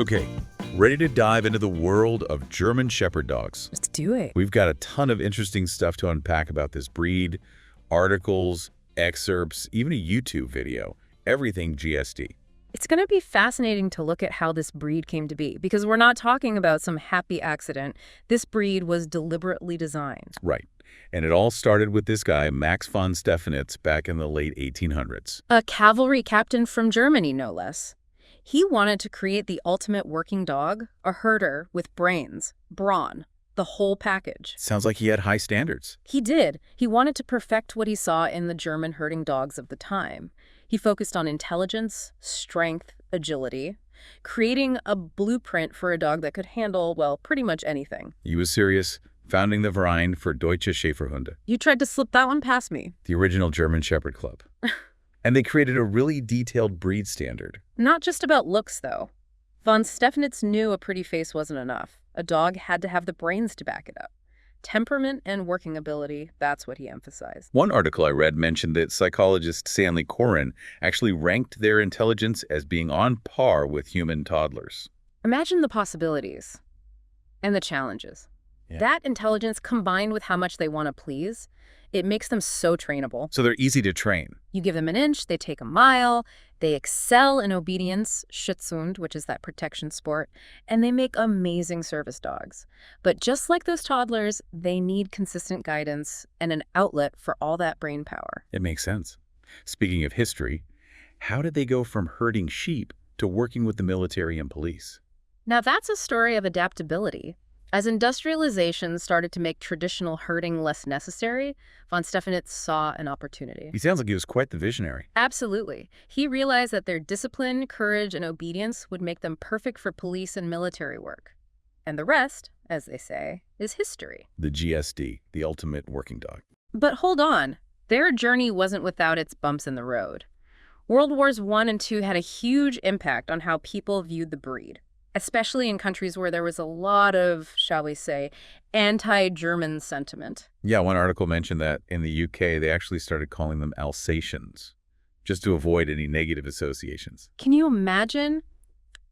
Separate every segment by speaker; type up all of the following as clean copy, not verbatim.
Speaker 1: Okay, ready to dive into the world of German Shepherd dogs.
Speaker 2: Let's do it.
Speaker 1: We've got a ton of interesting stuff to unpack about this breed, articles, excerpts, even a YouTube video, everything GSD.
Speaker 2: It's going to be fascinating to look at how this breed came to be, because we're not talking about some happy accident. This breed was deliberately designed.
Speaker 1: Right. And it all started with this guy, Max von Stephanitz, back in the late 1800s.
Speaker 2: A cavalry captain from Germany, no less. He wanted to create the ultimate working dog, a herder with brains, brawn, the whole package.
Speaker 1: Sounds like he had high standards.
Speaker 2: He did. He wanted to perfect what he saw in the German herding dogs of the time. He focused on intelligence, strength, agility, creating a blueprint for a dog that could handle, well, pretty much anything.
Speaker 1: He was serious, founding the Verein für Deutsche Schäferhunde,
Speaker 2: You tried to slip that one past me.
Speaker 1: the original German Shepherd Club. And they created a really detailed breed standard.
Speaker 2: Not just about looks, though. Von Stephanitz knew a pretty face wasn't enough. A dog had to have the brains to back it up. Temperament and working ability, that's what he emphasized.
Speaker 1: One article I read mentioned that psychologist Stanley Coren actually ranked their intelligence as being on par with human toddlers.
Speaker 2: Imagine the possibilities and the challenges.
Speaker 1: Yeah.
Speaker 2: That intelligence combined with how much they want to please, it makes them so trainable.
Speaker 1: So they're easy to train.
Speaker 2: You give them an inch, they take a mile, they excel in obedience, Schutzhund, which is that protection sport, and they make amazing service dogs. But just like those toddlers, they need consistent guidance and an outlet for all that brain power.
Speaker 1: It makes sense. Speaking of history, how did they go from herding sheep to working with the military and police?
Speaker 2: Now that's a story of adaptability. As industrialization started to make traditional herding less necessary, von Stephanitz saw an opportunity.
Speaker 1: He sounds like he was quite the visionary.
Speaker 2: Absolutely. He realized that their discipline, courage, and obedience would make them perfect for police and military work. And the rest, as they say, is history.
Speaker 1: The GSD, the ultimate working dog.
Speaker 2: But hold on. Their journey wasn't without its bumps in the road. World Wars I and II had a huge impact on how people viewed the breed, especially in countries where there was a lot of, shall we say, anti-German sentiment.
Speaker 1: Yeah, one article mentioned that in the UK, they actually started calling them Alsatians, just to avoid any negative associations.
Speaker 2: Can you imagine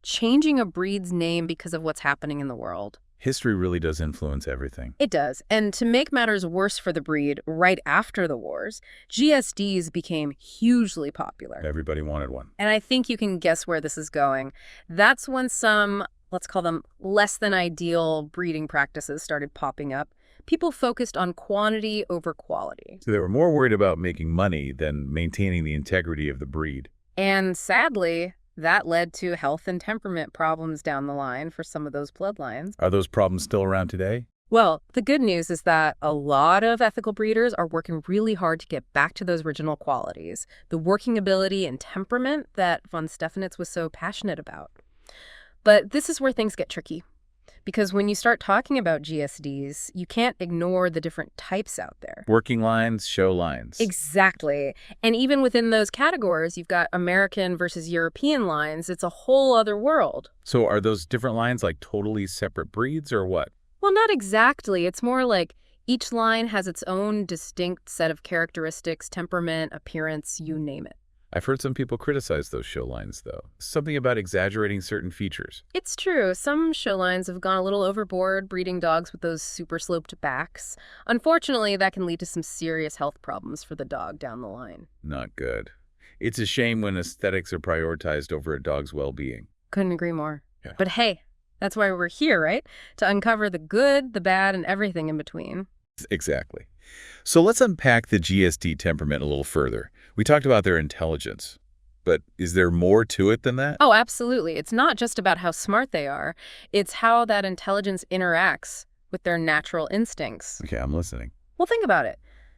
Speaker 2: changing a breed's name because of what's happening in the world?
Speaker 1: History really does influence everything.
Speaker 2: It does. And to make matters worse for the breed, right after the wars, GSDs became hugely popular.
Speaker 1: Everybody wanted one.
Speaker 2: And I think you can guess where this is going. That's when some, let's call them less than ideal breeding practices started popping up. People focused on quantity over quality.
Speaker 1: So they were more worried about making money than maintaining the integrity of the breed.
Speaker 2: And sadly, that led to health and temperament problems down the line for some of those bloodlines.
Speaker 1: Are those problems still around today?
Speaker 2: Well, the good news is that a lot of ethical breeders are working really hard to get back to those original qualities, the working ability and temperament that von Stephanitz was so passionate about. But this is where things get tricky, because when you start talking about GSDs, you can't ignore the different types out there.
Speaker 1: Working lines, show lines.
Speaker 2: Exactly. And even within those categories, you've got American versus European lines. It's a whole other world.
Speaker 1: So are those different lines like totally separate breeds or what?
Speaker 2: Well, not exactly. It's more like each line has its own distinct set of characteristics, temperament, appearance, you name it.
Speaker 1: I've heard some people criticize those show lines, though. Something about exaggerating certain features.
Speaker 2: It's true. Some show lines have gone a little overboard, breeding dogs with those super sloped backs. Unfortunately, that can lead to some serious health problems for the dog down the line.
Speaker 1: Not good. It's a shame when aesthetics are prioritized over a dog's well-being.
Speaker 2: Couldn't agree more.
Speaker 1: Yeah.
Speaker 2: But hey, that's why we're here, right? To uncover the good, the bad, and everything in between.
Speaker 1: Exactly. So let's unpack the GSD temperament a little further. We talked about their intelligence, but is there more to it than that?
Speaker 2: Oh, absolutely. It's not just about how smart they are. It's how that intelligence interacts with their natural instincts.
Speaker 1: Okay, I'm listening.
Speaker 2: Well, think about it.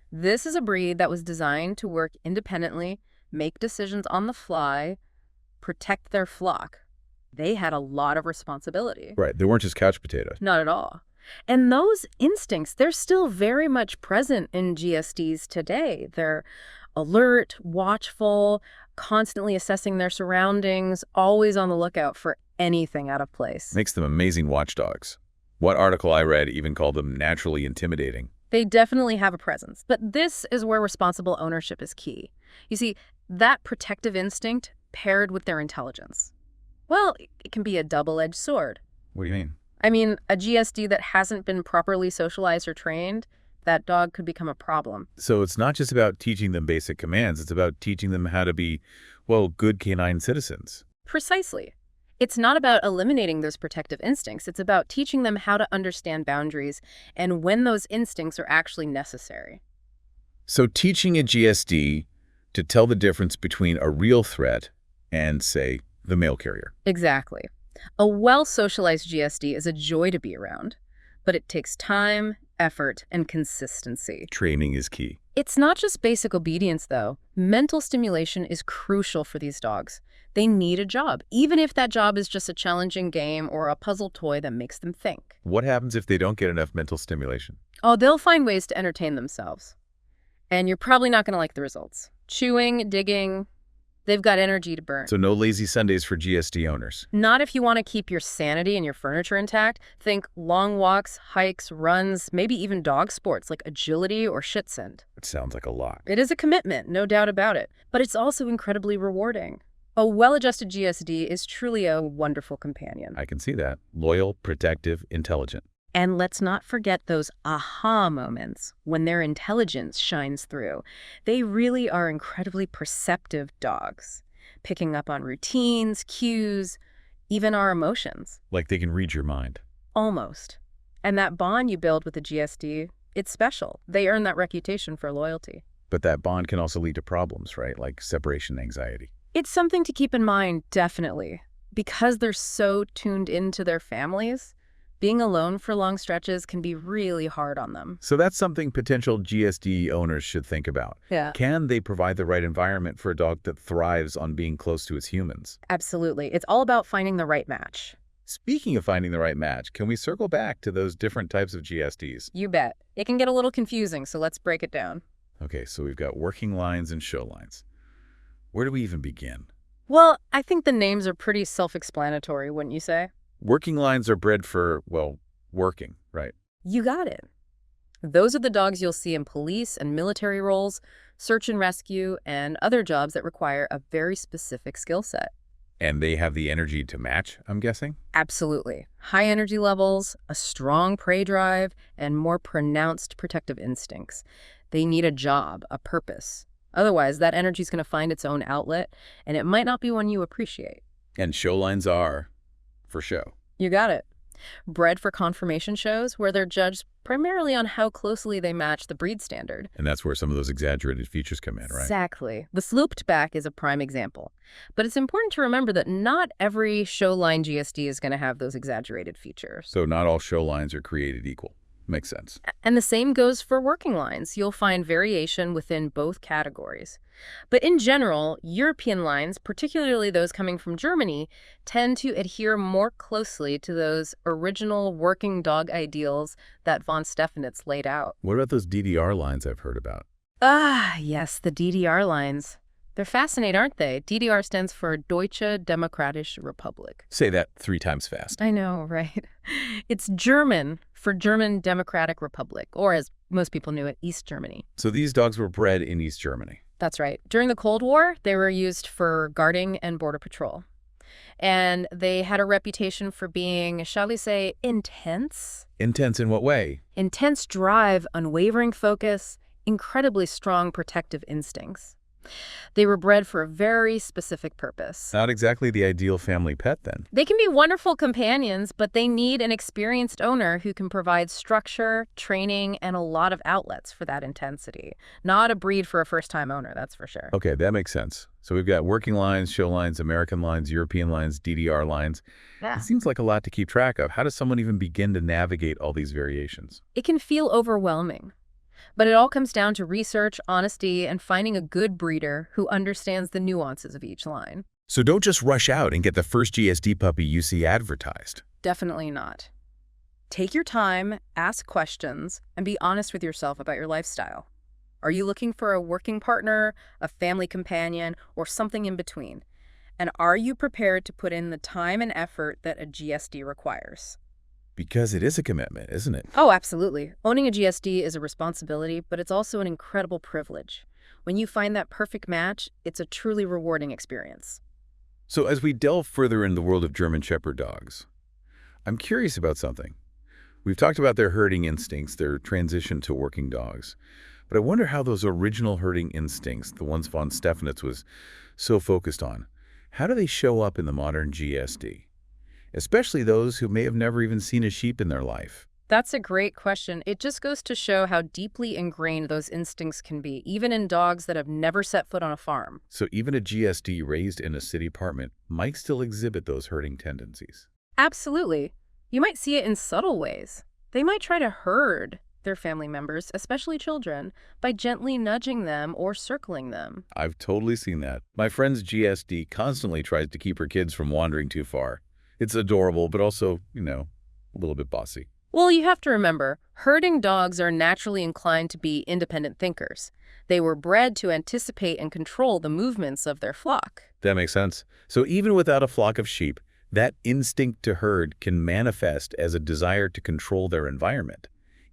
Speaker 2: This is a breed that was designed to work independently, make decisions on the fly, protect their flock. They had a lot of responsibility.
Speaker 1: Right, they weren't just couch potatoes.
Speaker 2: Not at all. And those instincts, they're still very much present in GSDs today. They're alert, watchful, constantly assessing their surroundings, always on the lookout for anything out of place.
Speaker 1: Makes them amazing watchdogs. One article I read even called them naturally intimidating.
Speaker 2: They definitely have a presence, but this is where responsible ownership is key. You see, that protective instinct paired with their intelligence, Well, it can be a double-edged sword.
Speaker 1: What do you mean?
Speaker 2: I mean, a GSD that hasn't been properly socialized or trained, that dog could become a problem.
Speaker 1: So it's not just about teaching them basic commands. It's about teaching them how to be, well, good canine citizens.
Speaker 2: Precisely. It's not about eliminating those protective instincts. It's about teaching them how to understand boundaries and when those instincts are actually necessary.
Speaker 1: So teaching a GSD to tell the difference between a real threat and, say, the mail carrier.
Speaker 2: Exactly. A well-socialized GSD is a joy to be around, but it takes time, effort, and consistency.
Speaker 1: Training is key.
Speaker 2: It's not just basic obedience, though. Mental stimulation is crucial for these dogs. They need a job, even if that job is just a challenging game or a puzzle toy that makes them think.
Speaker 1: What happens if they don't get enough mental stimulation?
Speaker 2: Oh, they'll find ways to entertain themselves. And you're probably not going to like the results. Chewing, digging, they've got energy to burn.
Speaker 1: So no lazy Sundays for GSD owners.
Speaker 2: Not if you want to keep your sanity and your furniture intact. Think long walks, hikes, runs, maybe even dog sports like agility or Schitzen.
Speaker 1: It sounds like a lot.
Speaker 2: It is a commitment, no doubt about it, but it's also incredibly rewarding. A well-adjusted GSD is truly a wonderful companion.
Speaker 1: I can see that. Loyal, protective, intelligent.
Speaker 2: And let's not forget those aha moments when their intelligence shines through. They really are incredibly perceptive dogs, picking up on routines, cues, even our emotions.
Speaker 1: Like they can read your mind.
Speaker 2: Almost. And that bond you build with a GSD, it's special. They earn that reputation for loyalty.
Speaker 1: But that bond can also lead to problems, right? Like separation anxiety.
Speaker 2: It's something to keep in mind, definitely. Because they're so tuned into their families, being alone for long stretches can be really hard on them.
Speaker 1: So that's something potential GSD owners should think about.
Speaker 2: Yeah.
Speaker 1: Can they provide the right environment for a dog that thrives on being close to its humans?
Speaker 2: Absolutely. It's all about finding the right match.
Speaker 1: Speaking of finding the right match, can we circle back to those different types of GSDs?
Speaker 2: You bet. It can get a little confusing, so let's break it down.
Speaker 1: Okay, so we've got working lines and show lines. Where do we even begin?
Speaker 2: Well, I think the names are pretty self-explanatory, wouldn't you say?
Speaker 1: Working lines are bred for, well, working, right?
Speaker 2: You got it. Those are the dogs you'll see in police and military roles, search and rescue, and other jobs that require a very specific skill set.
Speaker 1: And they have the energy to match, I'm guessing?
Speaker 2: Absolutely. High energy levels, a strong prey drive, and more pronounced protective instincts. They need a job, a purpose. Otherwise, that energy is going to find its own outlet, and it might not be one you appreciate.
Speaker 1: And show lines are for show.
Speaker 2: You got it. Bred for conformation shows, where they're judged primarily on how closely they match the breed standard.
Speaker 1: And that's where some of those exaggerated features come in, right?
Speaker 2: Exactly. The slooped back is a prime example. But it's important to remember that not every show line GSD is going to have those exaggerated features.
Speaker 1: So not all show lines are created equal. Makes sense.
Speaker 2: And the same goes for working lines. You'll find variation within both categories. But in general, European lines, particularly those coming from Germany, tend to adhere more closely to those original working dog ideals that von Stefanitz laid out.
Speaker 1: What about those DDR lines I've heard about?
Speaker 2: Ah, yes, the DDR lines. They're fascinating, aren't they? DDR stands for Deutsche Demokratische Republik.
Speaker 1: Say that 3 times fast.
Speaker 2: I know, right? It's German for German Democratic Republic, or as most people knew it, East Germany.
Speaker 1: So these dogs were bred in East Germany.
Speaker 2: That's right. During the Cold War, they were used for guarding and border patrol. And they had a reputation for being, shall we say, intense?
Speaker 1: Intense in what way?
Speaker 2: Intense drive, unwavering focus, incredibly strong protective instincts. They were bred for a very specific purpose.
Speaker 1: Not exactly the ideal family pet, then.
Speaker 2: They can be wonderful companions, but they need an experienced owner who can provide structure, training, and a lot of outlets for that intensity. Not a breed for a first-time owner, that's for sure.
Speaker 1: Okay, that makes sense. So we've got working lines, show lines, American lines, European lines, DDR lines.
Speaker 2: Yeah.
Speaker 1: It seems like a lot to keep track of. How does someone even begin to navigate all these variations?
Speaker 2: It can feel overwhelming. But it all comes down to research, honesty, and finding a good breeder who understands the nuances of each line.
Speaker 1: So don't just rush out and get the first GSD puppy you see advertised.
Speaker 2: Definitely not. Take your time, ask questions, and be honest with yourself about your lifestyle. Are you looking for a working partner, a family companion, or something in between? And are you prepared to put in the time and effort that a GSD requires?
Speaker 1: Because it is a commitment, isn't it?
Speaker 2: Oh, absolutely. Owning a GSD is a responsibility, but it's also an incredible privilege. When you find that perfect match, it's a truly rewarding experience.
Speaker 1: So as we delve further in the world of German Shepherd dogs, I'm curious about something. We've talked about their herding instincts, their transition to working dogs. But I wonder how those original herding instincts, the ones von Stephanitz was so focused on, how do they show up in the modern GSD? Especially those who may have never even seen a sheep in their life.
Speaker 2: That's a great question. It just goes to show how deeply ingrained those instincts can be, even in dogs that have never set foot on a farm.
Speaker 1: So even a GSD raised in a city apartment might still exhibit those herding tendencies.
Speaker 2: Absolutely. You might see it in subtle ways. They might try to herd their family members, especially children, by gently nudging them or circling them.
Speaker 1: I've totally seen that. My friend's GSD constantly tries to keep her kids from wandering too far. It's adorable, but also, a little bit bossy.
Speaker 2: Well, you have to remember, herding dogs are naturally inclined to be independent thinkers. They were bred to anticipate and control the movements of their flock.
Speaker 1: That makes sense. So even without a flock of sheep, that instinct to herd can manifest as a desire to control their environment,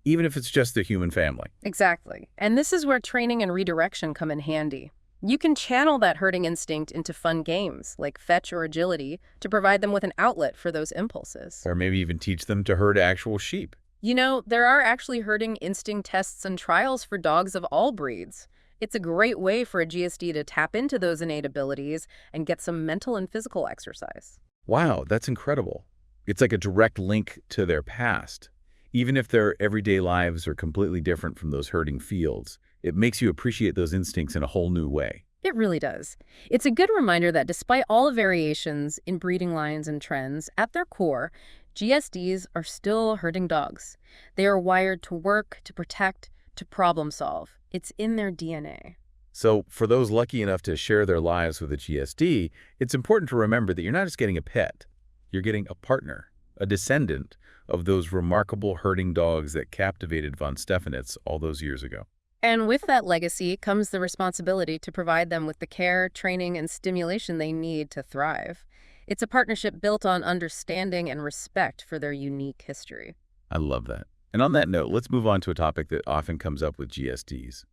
Speaker 1: even if it's just the human family.
Speaker 2: Exactly. And this is where training and redirection come in handy. You can channel that herding instinct into fun games, like fetch or agility, to provide them with an outlet for those impulses.
Speaker 1: Or maybe even teach them to herd actual sheep.
Speaker 2: You know, there are actually herding instinct tests and trials for dogs of all breeds. It's a great way for a GSD to tap into those innate abilities and get some mental and physical exercise.
Speaker 1: Wow, that's incredible. It's like a direct link to their past. Even if their everyday lives are completely different from those herding fields, it makes you appreciate those instincts in a whole new way.
Speaker 2: It really does. It's a good reminder that despite all the variations in breeding lines and trends, at their core, GSDs are still herding dogs. They are wired to work, to protect, to problem solve. It's in their DNA.
Speaker 1: So for those lucky enough to share their lives with a GSD, it's important to remember that you're not just getting a pet. You're getting a partner, a descendant of those remarkable herding dogs that captivated von Stephanitz all those years ago.
Speaker 2: And with that legacy comes the responsibility to provide them with the care, training, and stimulation they need to thrive. It's a partnership built on understanding and respect for their unique history.
Speaker 1: I love that. And on that note, let's move on to a topic that often comes up with GSDs,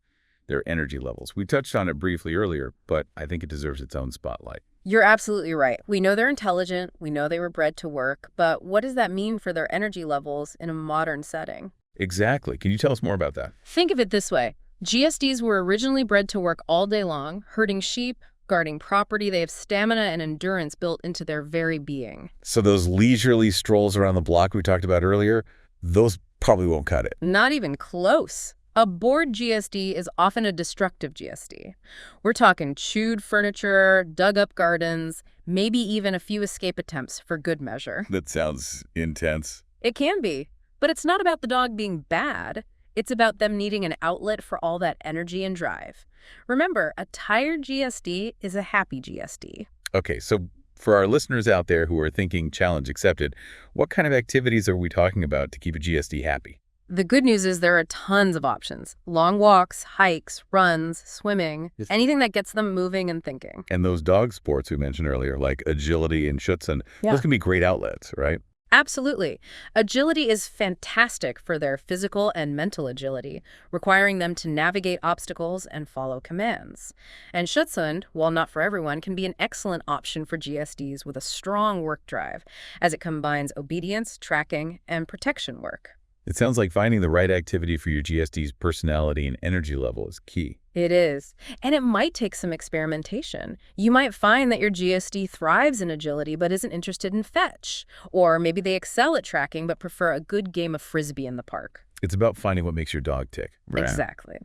Speaker 1: their energy levels. We touched on it briefly earlier, but I think it deserves its own spotlight.
Speaker 2: You're absolutely right. We know they're intelligent, we know they were bred to work, but what does that mean for their energy levels in a modern setting?
Speaker 1: Exactly. Can you tell us more about that?
Speaker 2: Think of it this way. GSDs were originally bred to work all day long, herding sheep, guarding property. They have stamina and endurance built into their very being.
Speaker 1: So those leisurely strolls around the block we talked about earlier, those probably won't cut it.
Speaker 2: Not even close. A bored GSD is often a destructive GSD. We're talking chewed furniture, dug up gardens, maybe even a few escape attempts for good measure.
Speaker 1: That sounds intense.
Speaker 2: It can be, but it's not about the dog being bad. It's about them needing an outlet for all that energy and drive. Remember, a tired GSD is a happy GSD.
Speaker 1: Okay, so for our listeners out there who are thinking challenge accepted, what kind of activities are we talking about to keep a GSD happy?
Speaker 2: The good news is there are tons of options. Long walks, hikes, runs, swimming, anything that gets them moving and thinking.
Speaker 1: And those dog sports we mentioned earlier, like agility and schutzen, those can be great outlets, right?
Speaker 2: Absolutely. Agility is fantastic for their physical and mental agility, requiring them to navigate obstacles and follow commands. And Schutzhund, while not for everyone, can be an excellent option for GSDs with a strong work drive, as it combines obedience, tracking, and protection work.
Speaker 1: It sounds like finding the right activity for your GSD's personality and energy level is key.
Speaker 2: It is. And it might take some experimentation. You might find that your GSD thrives in agility but isn't interested in fetch. Or maybe they excel at tracking but prefer a good game of frisbee in the park.
Speaker 1: It's about finding what makes your dog tick. Right?
Speaker 2: Exactly.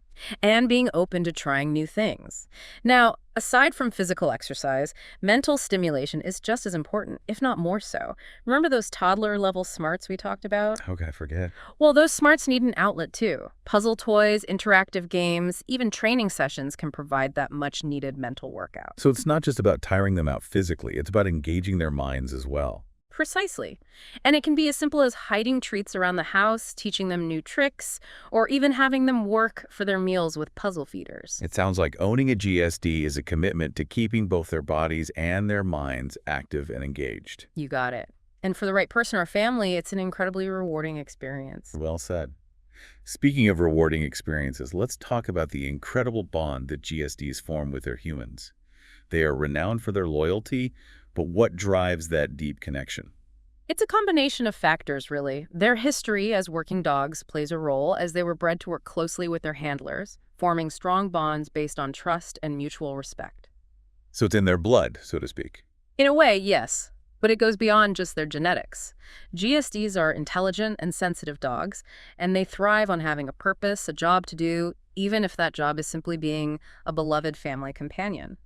Speaker 2: And being open to trying new things. Now, aside from physical exercise, mental stimulation is just as important, if not more so. Remember those toddler-level smarts we talked about?
Speaker 1: How could I forget?
Speaker 2: Well, those smarts need an outlet, too. Puzzle toys, interactive games, even training sessions can provide that much-needed mental workout.
Speaker 1: So it's not just about tiring them out physically, it's about engaging their minds as well.
Speaker 2: Precisely. And it can be as simple as hiding treats around the house, teaching them new tricks, or even having them work for their meals with puzzle feeders.
Speaker 1: It sounds like owning a GSD is a commitment to keeping both their bodies and their minds active and engaged.
Speaker 2: You got it. And for the right person or family, it's an incredibly rewarding experience.
Speaker 1: Well said. Speaking of rewarding experiences, let's talk about the incredible bond that GSDs form with their humans. They are renowned for their loyalty, But what drives that deep connection?
Speaker 2: It's a combination of factors, really. Their history as working dogs plays a role, as they were bred to work closely with their handlers, forming strong bonds based on trust and mutual respect.
Speaker 1: So it's in their blood, so to speak.
Speaker 2: In a way, yes, but it goes beyond just their genetics. GSDs are intelligent and sensitive dogs, and they thrive on having a purpose, a job to do, even if that job is simply being a beloved family companion.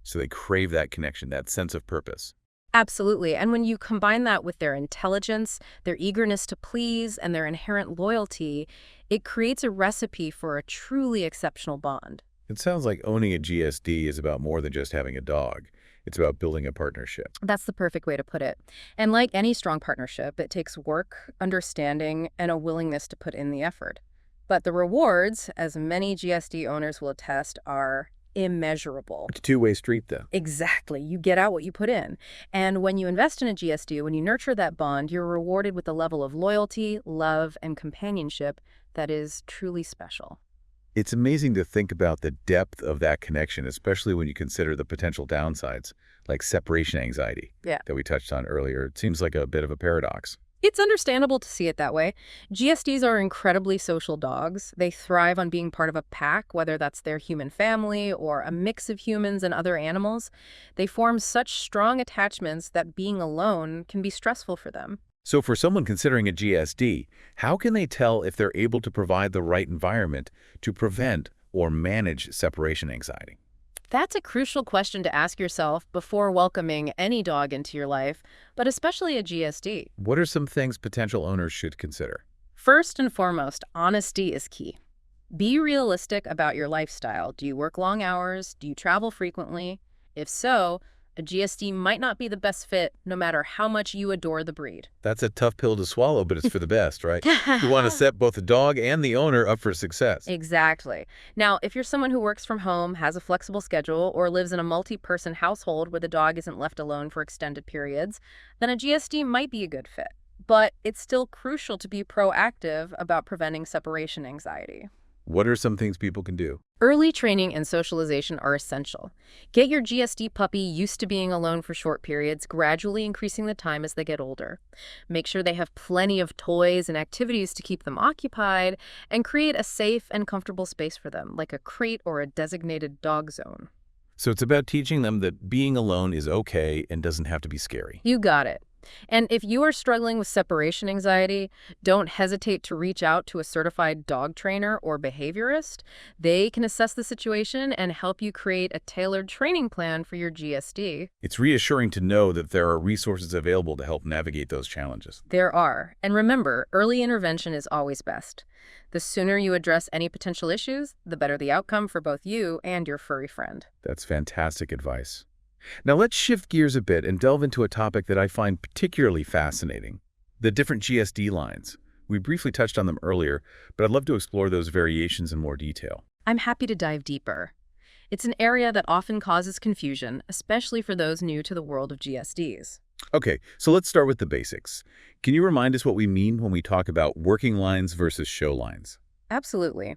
Speaker 1: So they crave that connection, that sense of purpose.
Speaker 2: Absolutely. And when you combine that with their intelligence, their eagerness to please, and their inherent loyalty, it creates a recipe for a truly exceptional bond.
Speaker 1: It sounds like owning a GSD is about more than just having a dog. It's about building a partnership.
Speaker 2: That's the perfect way to put it. And like any strong partnership, it takes work, understanding, and a willingness to put in the effort. But the rewards, as many GSD owners will attest, are immeasurable.
Speaker 1: It's a two-way street, though.
Speaker 2: Exactly. You get out what you put in. And when you invest in a GSD, when you nurture that bond, you're rewarded with a level of loyalty, love, and companionship that is truly special.
Speaker 1: It's amazing to think about the depth of that connection, especially when you consider the potential downsides, like separation anxiety
Speaker 2: Yeah.
Speaker 1: that we touched on earlier. It seems like a bit of a paradox.
Speaker 2: It's understandable to see it that way. GSDs are incredibly social dogs. They thrive on being part of a pack, whether that's their human family or a mix of humans and other animals. They form such strong attachments that being alone can be stressful for them.
Speaker 1: So for someone considering a GSD, how can they tell if they're able to provide the right environment to prevent or manage separation anxiety?
Speaker 2: That's a crucial question to ask yourself before welcoming any dog into your life, but especially a GSD.
Speaker 1: What are some things potential owners should consider?
Speaker 2: First and foremost, honesty is key. Be realistic about your lifestyle. Do you work long hours? Do you travel frequently? If so, a GSD might not be the best fit no matter how much you adore the breed.
Speaker 1: That's a tough pill to swallow, but it's for the best, right? You want to set both the dog and the owner up for success.
Speaker 2: Exactly. Now, if you're someone who works from home, has a flexible schedule, or lives in a multi-person household where the dog isn't left alone for extended periods, then a GSD might be a good fit. But it's still crucial to be proactive about preventing separation anxiety.
Speaker 1: What are some things people can do?
Speaker 2: Early training and socialization are essential. Get your GSD puppy used to being alone for short periods, gradually increasing the time as they get older. Make sure they have plenty of toys and activities to keep them occupied, and create a safe and comfortable space for them, like a crate or a designated dog zone.
Speaker 1: So it's about teaching them that being alone is okay and doesn't have to be scary.
Speaker 2: You got it. And if you are struggling with separation anxiety, don't hesitate to reach out to a certified dog trainer or behaviorist. They can assess the situation and help you create a tailored training plan for your GSD.
Speaker 1: It's reassuring to know that there are resources available to help navigate those challenges.
Speaker 2: There are. And remember, early intervention is always best. The sooner you address any potential issues, the better the outcome for both you and your furry friend.
Speaker 1: That's fantastic advice. Now let's shift gears a bit and delve into a topic that I find particularly fascinating: the different GSD lines. We briefly touched on them earlier, but I'd love to explore those variations in more detail.
Speaker 2: I'm happy to dive deeper. It's an area that often causes confusion, especially for those new to the world of GSDs.
Speaker 1: Okay, so let's start with the basics. Can you remind us what we mean when we talk about working lines versus show lines?
Speaker 2: Absolutely.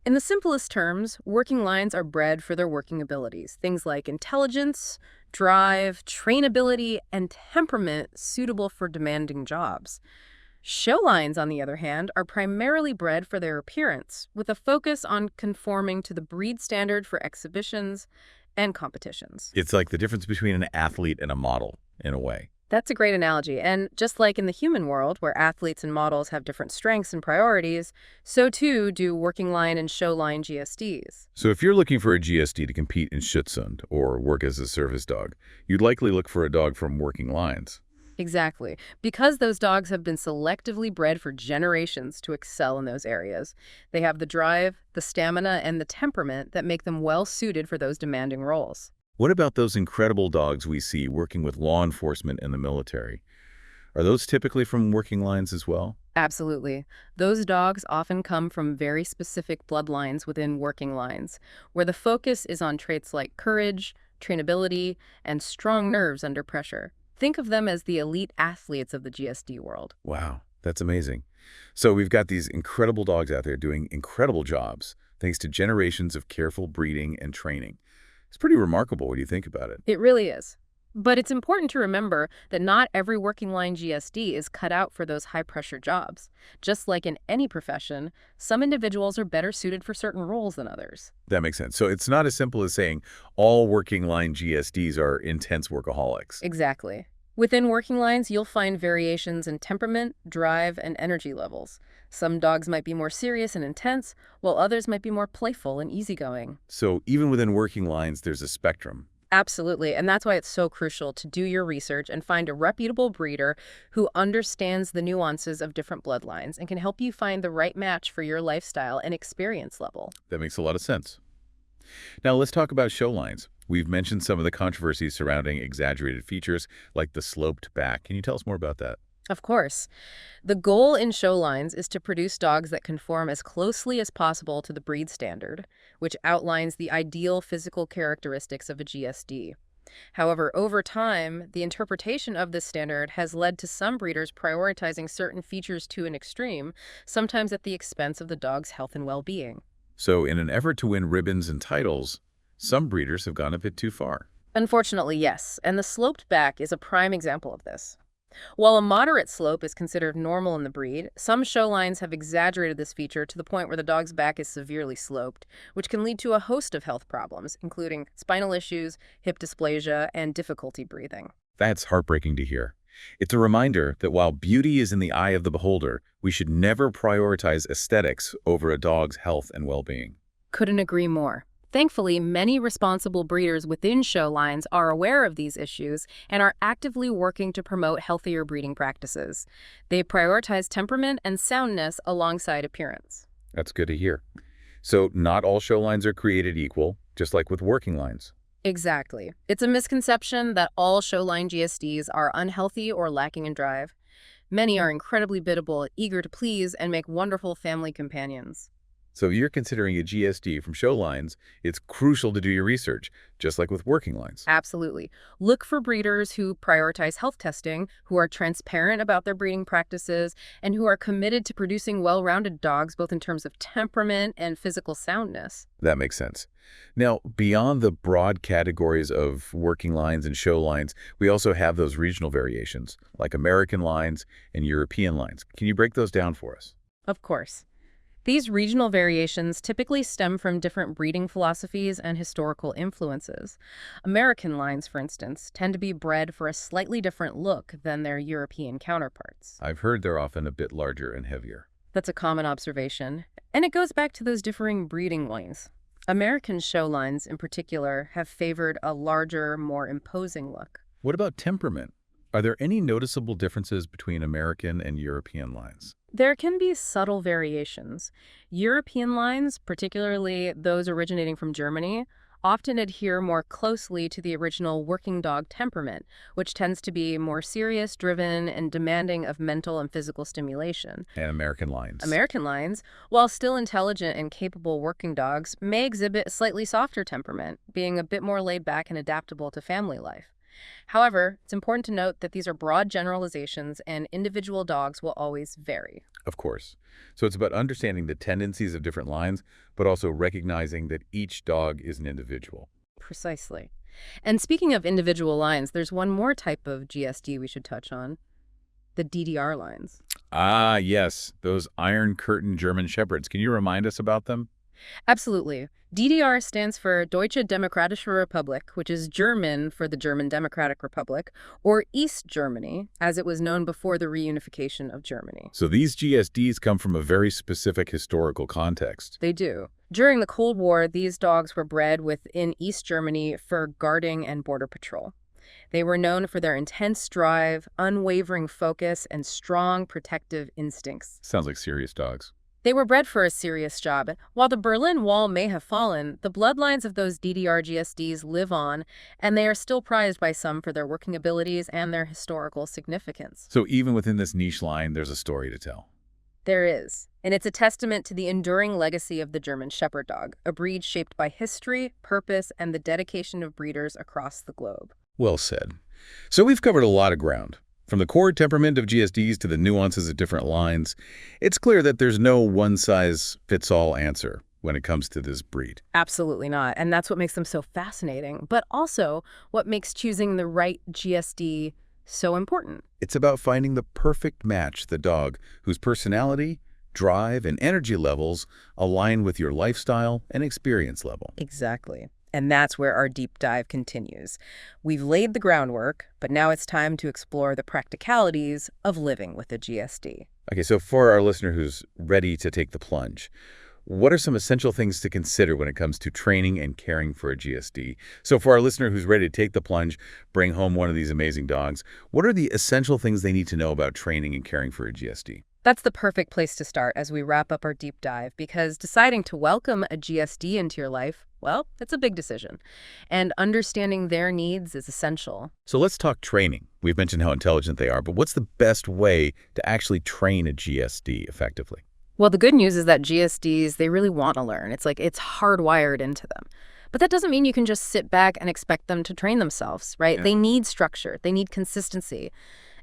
Speaker 2: In the simplest terms, working lines are bred for their working abilities, things like intelligence, drive, trainability, and temperament suitable for demanding jobs. Show lines, on the other hand, are primarily bred for their appearance, with a focus on conforming to the breed standard for exhibitions and competitions.
Speaker 1: It's like the difference between an athlete and a model, in a way.
Speaker 2: That's a great analogy. And just like in the human world, where athletes and models have different strengths and priorities, so too do working line and show line GSDs.
Speaker 1: So if you're looking for a GSD to compete in Schutzhund or work as a service dog, you'd likely look for a dog from working lines.
Speaker 2: Exactly. Because those dogs have been selectively bred for generations to excel in those areas. They have the drive, the stamina, and the temperament that make them well suited for those demanding roles.
Speaker 1: What about those incredible dogs we see working with law enforcement and the military? Are those typically from working lines as well?
Speaker 2: Absolutely. Those dogs often come from very specific bloodlines within working lines, where the focus is on traits like courage, trainability, and strong nerves under pressure. Think of them as the elite athletes of the GSD world.
Speaker 1: Wow, that's amazing. So we've got these incredible dogs out there doing incredible jobs, thanks to generations of careful breeding and training. It's pretty remarkable when you think about it.
Speaker 2: It really is. But it's important to remember that not every working line GSD is cut out for those high-pressure jobs. Just like in any profession, some individuals are better suited for certain roles than others.
Speaker 1: That makes sense. So it's not as simple as saying all working line GSDs are intense workaholics.
Speaker 2: Exactly. Within working lines, you'll find variations in temperament, drive, and energy levels. Some dogs might be more serious and intense, while others might be more playful and easygoing.
Speaker 1: So even within working lines, there's a spectrum.
Speaker 2: Absolutely, and that's why it's so crucial to do your research and find a reputable breeder who understands the nuances of different bloodlines and can help you find the right match for your lifestyle and experience level.
Speaker 1: That makes a lot of sense. Now let's talk about show lines. We've mentioned some of the controversies surrounding exaggerated features like the sloped back. Can you tell us more about that?
Speaker 2: Of course. The goal in show lines is to produce dogs that conform as closely as possible to the breed standard, which outlines the ideal physical characteristics of a GSD. However, over time, the interpretation of this standard has led to some breeders prioritizing certain features to an extreme, sometimes at the expense of the dog's health and well-being.
Speaker 1: So in an effort to win ribbons and titles, some breeders have gone a bit too far.
Speaker 2: Unfortunately, yes, and the sloped back is a prime example of this. While a moderate slope is considered normal in the breed, some show lines have exaggerated this feature to the point where the dog's back is severely sloped, which can lead to a host of health problems, including spinal issues, hip dysplasia, and difficulty breathing.
Speaker 1: That's heartbreaking to hear. It's a reminder that while beauty is in the eye of the beholder, we should never prioritize aesthetics over a dog's health and well-being.
Speaker 2: Couldn't agree more. Thankfully, many responsible breeders within show lines are aware of these issues and are actively working to promote healthier breeding practices. They prioritize temperament and soundness alongside appearance.
Speaker 1: That's good to hear. So not all show lines are created equal, just like with working lines.
Speaker 2: Exactly. It's a misconception that all show line GSDs are unhealthy or lacking in drive. Many are incredibly biddable, eager to please, and make wonderful family companions.
Speaker 1: So if you're considering a GSD from show lines, it's crucial to do your research, just like with working lines.
Speaker 2: Absolutely. Look for breeders who prioritize health testing, who are transparent about their breeding practices, and who are committed to producing well-rounded dogs both in terms of temperament and physical soundness.
Speaker 1: That makes sense. Now, beyond the broad categories of working lines and show lines, we also have those regional variations, like American lines and European lines. Can you break those down for us?
Speaker 2: Of course. These regional variations typically stem from different breeding philosophies and historical influences. American lines, for instance, tend to be bred for a slightly different look than their European counterparts.
Speaker 1: I've heard they're often a bit larger and heavier.
Speaker 2: That's a common observation, and it goes back to those differing breeding lines. American show lines, in particular, have favored a larger, more imposing look.
Speaker 1: What about temperament? Are there any noticeable differences between American and European lines?
Speaker 2: There can be subtle variations. European lines, particularly those originating from Germany, often adhere more closely to the original working dog temperament, which tends to be more serious, driven, and demanding of mental and physical stimulation.
Speaker 1: And American lines?
Speaker 2: American lines, while still intelligent and capable working dogs, may exhibit a slightly softer temperament, being a bit more laid back and adaptable to family life. However, it's important to note that these are broad generalizations and individual dogs will always vary.
Speaker 1: Of course. So it's about understanding the tendencies of different lines, but also recognizing that each dog is an individual.
Speaker 2: Precisely. And speaking of individual lines, there's one more type of GSD we should touch on, the DDR lines.
Speaker 1: Ah, yes, those Iron Curtain German Shepherds. Can you remind us about them?
Speaker 2: Absolutely. DDR stands for Deutsche Demokratische Republik, which is German for the German Democratic Republic, or East Germany, as it was known before the reunification of Germany.
Speaker 1: So these GSDs come from a very specific historical context.
Speaker 2: They do. During the Cold War, these dogs were bred within East Germany for guarding and border patrol. They were known for their intense drive, unwavering focus, and strong protective instincts.
Speaker 1: Sounds like serious dogs.
Speaker 2: They were bred for a serious job. While the Berlin Wall may have fallen, the bloodlines of those DDR GSDs live on, and they are still prized by some for their working abilities and their historical significance.
Speaker 1: So even within this niche line, there's a story to tell.
Speaker 2: There is, and it's a testament to the enduring legacy of the German Shepherd dog, a breed shaped by history, purpose, and the dedication of breeders across the globe.
Speaker 1: Well said. So we've covered a lot of ground. From the core temperament of GSDs to the nuances of different lines, it's clear that there's no one-size-fits-all answer. when it comes to this breed.
Speaker 2: Absolutely not. And that's what makes them so fascinating, but also what makes choosing the right GSD so important.
Speaker 1: It's about finding the perfect match, the dog whose personality, drive, and energy levels align with your lifestyle and experience level.
Speaker 2: Exactly. And that's where our deep dive continues. We've laid the groundwork, but now it's time to explore the practicalities of living with a GSD.
Speaker 1: Okay, so for our listener who's ready to take the plunge, what are some essential things to consider when it comes to training and caring for a GSD? So for our listener who's ready to take the plunge, bring home one of these amazing dogs, what are the essential things they need to know about training and caring for a GSD?
Speaker 2: That's the perfect place to start as we wrap up our deep dive, because deciding to welcome a GSD into your life, well, it's a big decision. And understanding their needs is essential.
Speaker 1: So let's talk training. We've mentioned how intelligent they are, but what's the best way to actually train a GSD effectively?
Speaker 2: Well, the good news is that GSDs, they really want to learn. It's hardwired into them. But that doesn't mean you can just sit back and expect them to train themselves, right?
Speaker 1: Yeah.
Speaker 2: They need structure. They need consistency.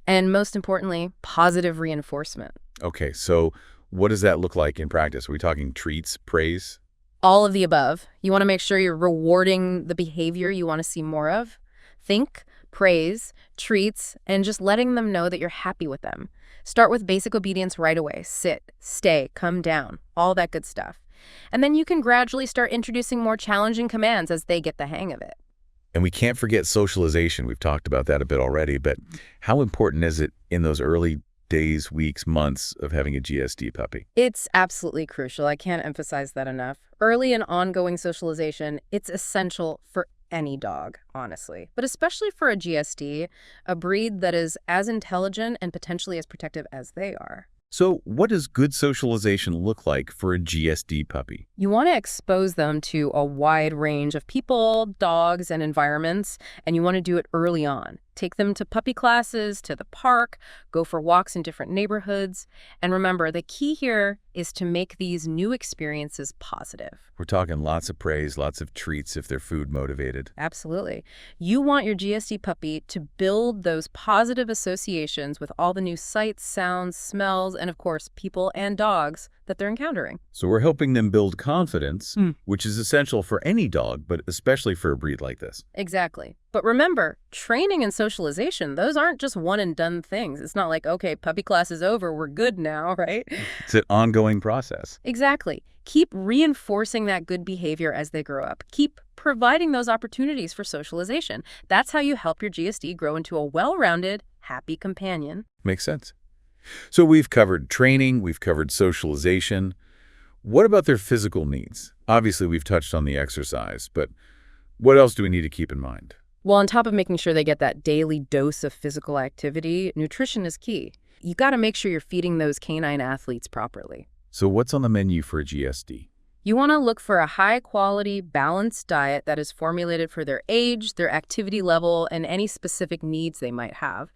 Speaker 2: And most importantly, positive reinforcement.
Speaker 1: Okay, so what does that look like in practice? Are we talking treats, praise?
Speaker 2: All of the above. You want to make sure you're rewarding the behavior you want to see more of. Think, praise, treats, and just letting them know that you're happy with them. Start with basic obedience right away. Sit, stay, come down, all that good stuff. And then you can gradually start introducing more challenging commands as they get the hang of it.
Speaker 1: And we can't forget socialization. We've talked about that a bit already, but how important is it in those early days, weeks, months of having a GSD puppy?
Speaker 2: It's absolutely crucial. I can't emphasize that enough. Early and ongoing socialization, it's essential for any dog, honestly, but especially for a GSD, a breed that is as intelligent and potentially as protective as they are.
Speaker 1: So what does good socialization look like for a GSD puppy?
Speaker 2: You want to expose them to a wide range of people, dogs, and environments, and you want to do it early on. Take them to puppy classes, to the park, go for walks in different neighborhoods. And remember, the key here is to make these new experiences positive.
Speaker 1: We're talking lots of praise, lots of treats if they're food motivated.
Speaker 2: Absolutely. You want your GSD puppy to build those positive associations with all the new sights, sounds, smells, and of course, people and dogs that they're encountering.
Speaker 1: So we're helping them build confidence, which is essential for any dog, but especially for a breed like this.
Speaker 2: Exactly. But remember, training and socialization, those aren't just one and done things. It's not like, okay, puppy class is over, we're good now, right?
Speaker 1: It's an ongoing process.
Speaker 2: Exactly. Keep reinforcing that good behavior as they grow up. Keep providing those opportunities for socialization. That's how you help your GSD grow into a well-rounded, happy companion.
Speaker 1: Makes sense. So we've covered training, we've covered socialization. What about their physical needs? Obviously, we've touched on the exercise, but what else do we need to keep in mind?
Speaker 2: Well, on top of making sure they get that daily dose of physical activity, nutrition is key. You got to make sure you're feeding those canine athletes properly.
Speaker 1: So what's on the menu for a GSD?
Speaker 2: You want to look for a high-quality, balanced diet that is formulated for their age, their activity level, and any specific needs they might have.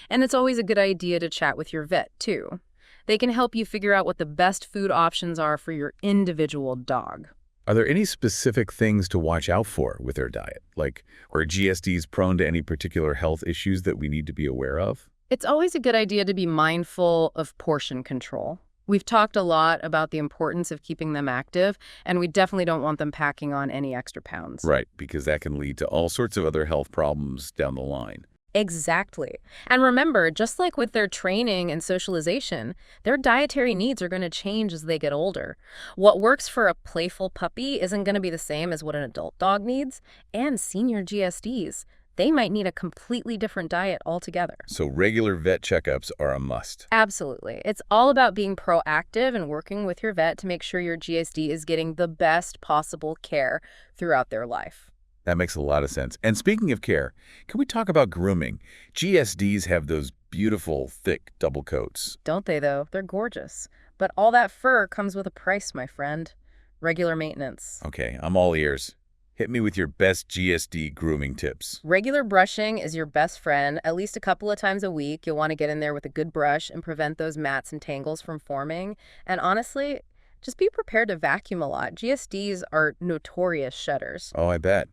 Speaker 2: And it's always a good idea to chat with your vet, too. They can help you figure out what the best food options are for your individual dog.
Speaker 1: Are there any specific things to watch out for with their diet? Like, are GSDs prone to any particular health issues that we need to be aware of?
Speaker 2: It's always a good idea to be mindful of portion control. We've talked a lot about the importance of keeping them active, and we definitely don't want them packing on any extra pounds.
Speaker 1: Right, because that can lead to all sorts of other health problems down the line.
Speaker 2: Exactly. And remember, just like with their training and socialization, their dietary needs are going to change as they get older. What works for a playful puppy isn't going to be the same as what an adult dog needs, and senior GSDs. They might need a completely different diet altogether.
Speaker 1: So regular vet checkups are a must.
Speaker 2: Absolutely. It's all about being proactive and working with your vet to make sure your GSD is getting the best possible care throughout their life.
Speaker 1: That makes a lot of sense. And speaking of care, can we talk about grooming? GSDs have those beautiful, thick double coats.
Speaker 2: Don't they, though? They're gorgeous. But all that fur comes with a price, my friend. Regular maintenance.
Speaker 1: Okay, I'm all ears. Hit me with your best GSD grooming tips.
Speaker 2: Regular brushing is your best friend. At least a couple of times a week, you'll want to get in there with a good brush and prevent those mats and tangles from forming. And honestly, just be prepared to vacuum a lot. GSDs are notorious shedders.
Speaker 1: Oh, I bet.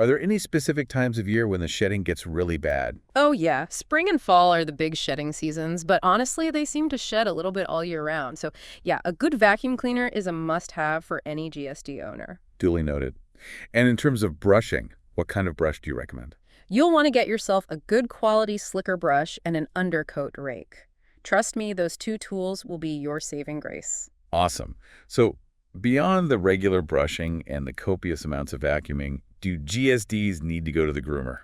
Speaker 1: Are there any specific times of year when the shedding gets really bad?
Speaker 2: Oh yeah, spring and fall are the big shedding seasons, but honestly, they seem to shed a little bit all year round. So yeah, a good vacuum cleaner is a must-have for any GSD owner.
Speaker 1: Duly noted. And in terms of brushing, what kind of brush do you recommend?
Speaker 2: You'll want to get yourself a good quality slicker brush and an undercoat rake. Trust me, those two tools will be your saving grace.
Speaker 1: Awesome. So beyond the regular brushing and the copious amounts of vacuuming, do GSDs need to go to the groomer?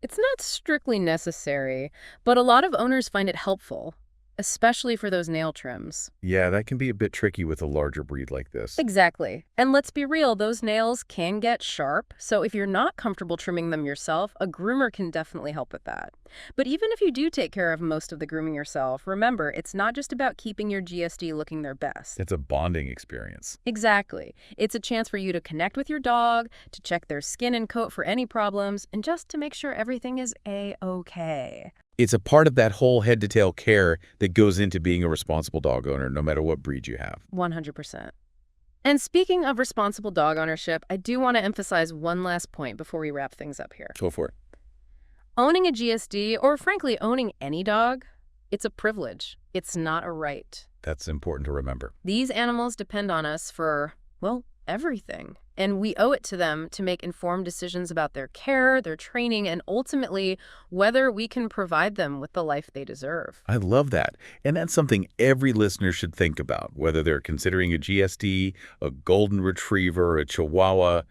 Speaker 2: It's not strictly necessary, but a lot of owners find it helpful, especially for those nail trims.
Speaker 1: Yeah, that can be a bit tricky with a larger breed like this.
Speaker 2: Exactly. And let's be real, those nails can get sharp, so if you're not comfortable trimming them yourself, a groomer can definitely help with that. But even if you do take care of most of the grooming yourself, remember, it's not just about keeping your GSD looking their best.
Speaker 1: It's a bonding experience.
Speaker 2: Exactly. It's a chance for you to connect with your dog, to check their skin and coat for any problems, and just to make sure everything is A-okay.
Speaker 1: It's a part of that whole head-to-tail care that goes into being a responsible dog owner, no matter what breed you have.
Speaker 2: 100%. And speaking of responsible dog ownership, I do want to emphasize one last point before we wrap things up here.
Speaker 1: Go for it.
Speaker 2: Owning a GSD, or frankly, owning any dog, it's a privilege. It's not a right.
Speaker 1: That's important to remember.
Speaker 2: These animals depend on us for, well, everything. And we owe it to them to make informed decisions about their care, their training, and ultimately whether we can provide them with the life they deserve.
Speaker 1: I love that. And that's something every listener should think about, whether they're considering a GSD, a golden retriever, a chihuahua,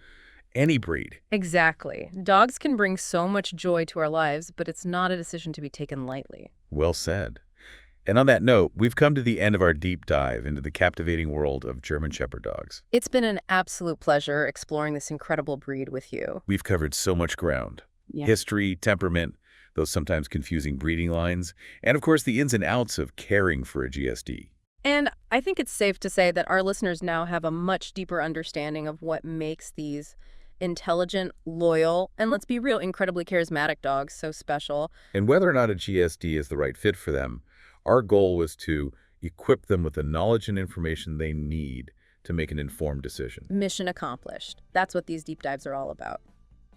Speaker 1: any breed.
Speaker 2: Exactly. Dogs can bring so much joy to our lives, but it's not a decision to be taken lightly.
Speaker 1: Well said. And on that note, we've come to the end of our deep dive into the captivating world of German Shepherd dogs.
Speaker 2: It's been an absolute pleasure exploring this incredible breed with you.
Speaker 1: We've covered so much ground.
Speaker 2: Yeah.
Speaker 1: History, temperament, those sometimes confusing breeding lines, and of course the ins and outs of caring for a GSD.
Speaker 2: And I think it's safe to say that our listeners now have a much deeper understanding of what makes these intelligent, loyal, and let's be real, incredibly charismatic dogs so special.
Speaker 1: And whether or not a GSD is the right fit for them, our goal was to equip them with the knowledge and information they need to make an informed decision.
Speaker 2: Mission accomplished. That's what these deep dives are all about.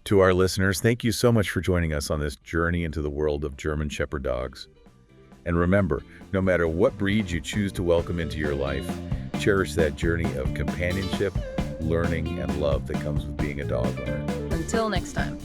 Speaker 1: To our listeners, thank you so much for joining us on this journey into the world of German Shepherd dogs. And remember, no matter what breed you choose to welcome into your life, cherish that journey of companionship, learning, and love that comes with being a dog owner.
Speaker 2: Until next time.